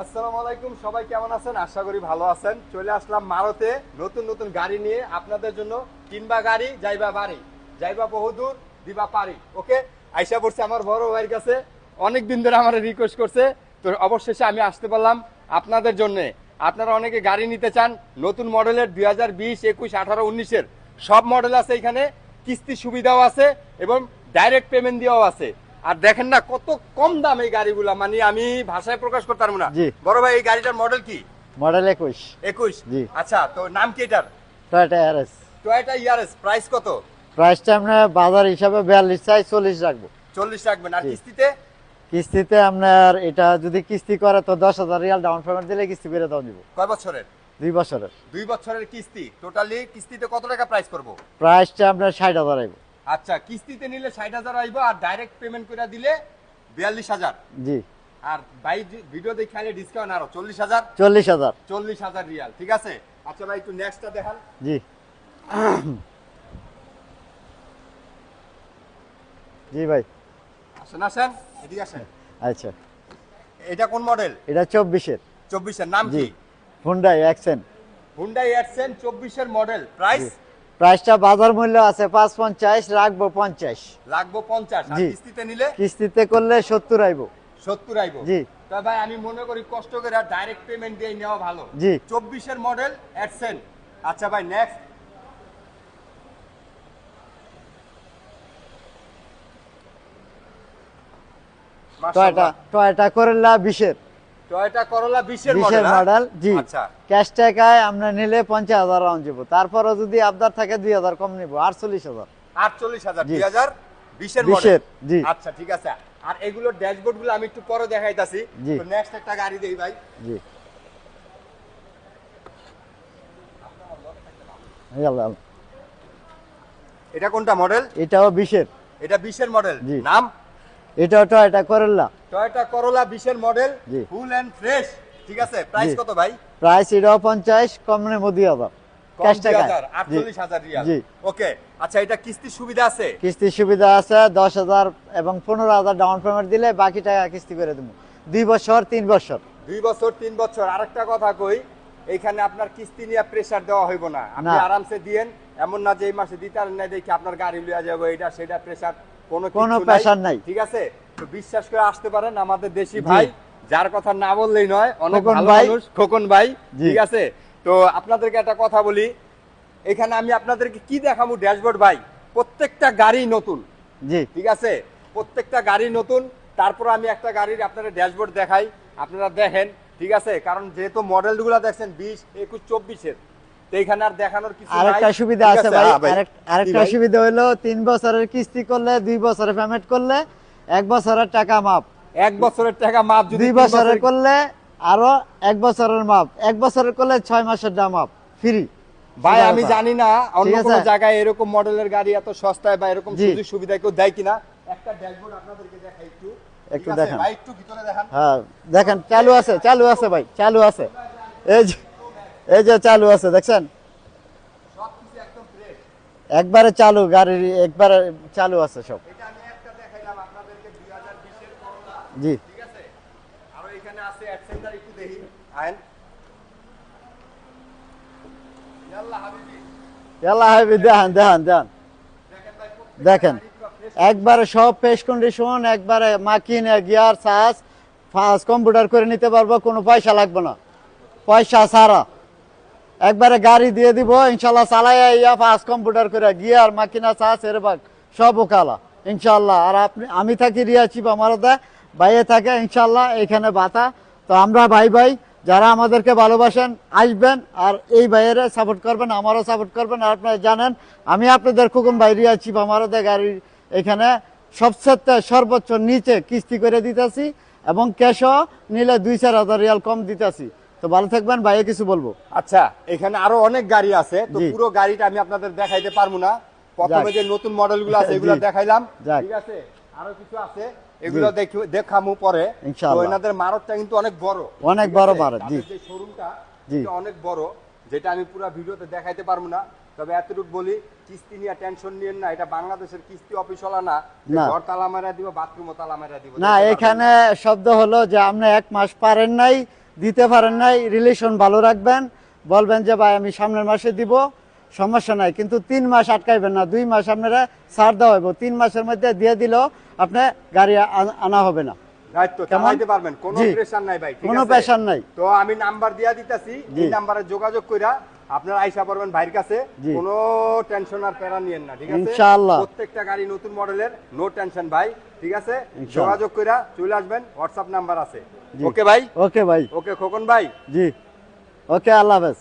আসসালামু আলাইকুম, সবাই কেমন আছেন? আশা করি ভালো আছেন। চলে আসলাম মারুতে নতুন নতুন গাড়ি নিয়ে আপনাদের জন্য। কিনবা গাড়ি, যাইবা বাড়ি, যাইবা বহুদূর, দিবা পারি। ওকে, আইসা পড়ছে আমার বড় ভাইয়ের কাছে। অনেক দিন ধরে আমার রিকোয়েস্ট করছে, তো অবশেষে আমি আসতে পারলাম আপনাদের জন্য। আপনারা অনেকে গাড়ি নিতে চান, নতুন মডেলের 2020, 21, 18, 19-এর সব মডেল আছে এখানে। কিস্তি সুবিধাও আছে এবং ডাইরেক্ট পেমেন্ট দিয়েও আছে। আর দেখেন না কত কম দাম এই গাড়িগুলা, মানে আমি ভাষায় প্রকাশ করতে পারবো না। জি। বড় ভাই, এই গাড়িটার মডেল কি? মডেল 21। 21। জি। আচ্ছা, তো নাম কি এটার? Toyota Yaris. Toyota Yaris. Price কত? প্রাইসটা আমরা বাজার হিসাবে 42 চাই, 40 রাখবো। 40 রাখবেন। আর জি। কিস্তিতে? কিস্তিতে আপনার এটা যদি কিস্তি করে তো 10,000 রিয়াল ডাউন পেমেন্ট দিলে কিস্তি করে দাও দিব। কয় বছরের? 2 বছরের। 2 বছরের কিস্তি। টোটালি কিস্তিতে কত টাকা প্রাইস করব? প্রাইসটা আপনার 60,000 আইব। আচ্ছা, কিস্তিতে নিলে 60,000 আইবো, আর ডাইরেক্ট পেমেন্ট করে দিলে 42,000। জি। আর ভাই ভিডিও দেখালে ডিসকাউন্ট আরো 40,000। 40,000। 40,000 রিয়াল, ঠিক আছে। আচ্ছা ভাই, একটু নেক্সটটা দেখান। জি। জি ভাই। আসেন আসেন, এদিকে আসেন। আচ্ছা, এটা কোন মডেল? এটা 24-এর। 24-এর নাম জি। কি? Hyundai Accent. হুন্ডাই অ্যাকসেন্ট 24-এর মডেল। প্রাইস? প্রাইসটা বাজার মূল্য আছে 550, রাখবো 50। লাগবো 50। আর জি। কিস্তিতে নিলে কিস্তিতে করলে 70 আইব। 70 আইবো। জি। তো ভাই আমি মনে করি কষ্ট করে ডাইরেক্ট পেমেন্ট দিয়ে নেওয়া ভালো। জি। 24-এর মডেল অ্যাকসেন্ট। আচ্ছা ভাই, নেক্সট। টয়োটা করোলা 20-এর। টয়োটা করোলা 20-এর 20-এর মডেল। জি। আচ্ছা, ক্যাশ টাকায় আমরা নিলে 50,000 রাউন্ড যাব। তারপরে যদি আবদার থাকে 2,000 কম নিব, 48,000। 48,000। জি। 2020-এর 20-এর, মডেল। জি। আচ্ছা, ঠিক আছে। আর এগুলোর ড্যাশবোর্ড গুলো আমি একটু পরে দেখাইতাছি। জি। তো নেক্সট একটা গাড়ি দেই ভাই। জি। ইয়াল্লাহ। এটা কোনটা মডেল? এটাও 20-এর। এটা 20-এর মডেল। জি। নাম? এটাও টয়োটা করোলা। টয়োটা করোলা 20-এর মডেল। জি। ফুল এন্ড ফ্রেশ, ঠিক আছে। প্রাইস জি। কত ভাই? প্রাইস এটাও 50, কম নেব 2,000 ক্যাশ টাকায়। 48,000 রিয়াল। জি। ওকে, আচ্ছা, এটা কিস্তির সুবিধা আছে? কিস্তির সুবিধা আছে। 10,000 এবং 15,000 ডাউন পেমেন্ট দিলে বাকি টাকা কিস্তি করে দেবো। 2 বছর 3 বছর। 2 বছর 3 বছর। আরেকটা কথা কই, এইখানে আপনার কিস্তি নিয়ে প্রেসার দেওয়া হইব না। আপনি না। আরামসে দিয়েন। এমন না যে এই মাসে দিতে পারেন না দেখি আপনার গাড়ি লইয়া যাবো, এটা সেটা প্রেসার কোনো প্রেসার নাই। ঠিক আছে। তো বিশ্বাস করে আসতে পারেন, আমাদের দেশি ভাই, যার কথা না বললেই নয়, অনেক খোকন ভালো ভাই। মানুষ, খোকন ভাই। জি। ঠিক আছে। তো আপনাদেরকে একটা কথা বলি, এখানে আমি আপনাদেরকে কি দেখাবো ড্যাশবোর্ড ভাই, প্রত্যেকটা গাড়ি নতুন। জি। ঠিক আছে, প্রত্যেকটা গাড়ি নতুন। তারপর আমি একটা গাড়ির আপনাদের ড্যাশবোর্ড দেখাই, আপনারা দেখেন। ঠিক আছে, কারণ যেহেতু মডেলগুলো দেখছেন 20, 21, 24-এর, তো এখানে আর দেখানোর কিছু নাই। আরেকটা সুবিধা ঠিক আছে ভাই। হ্যাঁ আরেকটা সুবিধা হলো 3 বছরের কিস্তি করলে, 2 বছরের পেমেন্ট করলে 1 বছরের টাকা মাপ। 1 বছরের টাকা মাপ। যদি 2 বছরের করলে আরো 1 বছরের মাপ। 1 বছরের করলে 6 মাসের দাম মাপ ফ্রি। ভাই আমি জানি না অন্য ঠিক আছে? কোনো জায়গায় এরকম মডেলের গাড়ি এত সস্তায় বা এরকম জি। সুযোগ সুবিধা কেউ দেয় কিনা। একটা ড্যাশবোর্ড আপনাদেরকে দেখাই একটু। একটু ঠিক আছে? দেখান। ভাই একটু ভিতরে দেখান। হ্যাঁ, দেখেন চালু আছে, চালু আছে ভাই, চালু আছে। এই যে চালু আছে, দেখছেন? সবকিছু একদম ফ্রেশ। একবারে চালু গাড়ির, একবারে চালু আছে সব। এটা আমি একটা দেখাইলাম আপনাদেরকে 2020-এর করোলা। জি। ঠিক আছে। আর এখানে আছে অ্যাডসেন্টার, একটু দেখি। আইন ইয়াল্লাহ হাবিবি। আল্লাহ হাবিব, দেখেন দেখেন দেখেন দেখেন ভাই, প্রত্যেকটা দেখেন গাড়ি পুরো fresh। একবারে সব ফ্রেশ কন্ডিশন, একবারে মাকিনে গিয়ার সাস ফাস্ট কম্পিউটার করে নিতে পারবো, কোনো পয়সা লাগবে না, পয়সা ছাড়া। একবারে গাড়ি দিয়ে দিব ইনশাল্লাহ, চালাইয়া ইয়া ফাস্ট কম্পিউটার করে গিয়ার মাকিনা সাস এরবাগ সব ওকালা ইনশাল্লাহ। আর আমি থাকি রিয়াচিপ, আমারও দেয় ভাইয়ে থাকে ইনশাল্লাহ এখানে বাতা। তো আমরা ভাই ভাই, যারা আমাদেরকে ভালোবাসেন আসবেন, আর এই ভাইয়েরা সাপোর্ট করবেন, আমারও সাপোর্ট করবেন। আর আপনারা জানেন আমি আপনাদের খোকন ভাই রিয়াচিপ, আমারও দেয় গাড়ি এখানে সবচেয়ে সর্বোচ্চ নিচে কিস্তি করে দিতেছি, এবং ক্যাশও নিলে 2-4 হাজার রিয়াল কম দিতেছি। তো ভালো থাকবেন, ভাইয়ে কিছু বলবো। আচ্ছা, এখানে আরো অনেক গাড়ি আছে, তো জি। পুরো গাড়িটা আমি আপনাদের দেখাইতে পারবো না। প্রথমে যাক। যে নতুন মডেলগুলো আছে এগুলো জি। দেখাইলাম। যাক। ঠিক আছে, আরো কিছু আছে, এগুলো দেখামু পরে। ইনশাআল্লাহ। তো এনাদের মারতটা কিন্তু অনেক বড়। অনেক ঠিক বড় আছে? মারত, জি। তাদের যে শোরুমটা জি। এটা অনেক বড়, যেটা আমি পুরো ভিডিওতে দেখাইতে পারবো না। তবে এতটুকু বলি, কিস্তি নিয়ে টেনশন নিয়েন না, এটা বাংলাদেশের কিস্তি অফিস হলা না। না। ঘর তালা মারা দিব, বাথরুমও তালা মারা দিব। না, এখানে শব্দ হলো যে আপনি 1 মাস পারেন নাই, দিতে পারেন নাই, রিলেশন ভালো রাখবেন, বলবেন যে ভাই আমি সামনের মাসে দিব, সমস্যা নাই, কিন্তু 3 মাস আটকাইবেন না, 2 মাস আপনারা ছাড় দেওয়া হইব, 3 মাসের মধ্যে দিয়ে দিলেও আপনি গাড়ি আনা হবে না। দায়িত্ব কেমন? চালাইতে পারবেন, কোনো জি। প্রেশার নাই ভাই, ঠিক কোনো আছে? প্রেশার নাই। তো আমি নাম্বার দিয়া দিতেছি, জি। এই নাম্বারে যোগাযোগ কইরা আপনারা আইসা পড়বেন ভাইয়ের কাছে, জি। কোনো টেনশন আর প্যারা নিয়েন না, ঠিক আছে? ইনশাআল্লাহ। প্রত্যেকটা গাড়ি নতুন মডেলের, নো টেনশন ভাই, ঠিক আছে? ইনশাআল্লাহ। যোগাযোগ কইরা চলে আসবেন, হোয়াটসঅ্যাপ নাম্বার আছে। জি। ওকে ভাই? ওকে ভাই। ওকে খোকন ভাই। জি, ওকে, আল্লাহ হাফেজ।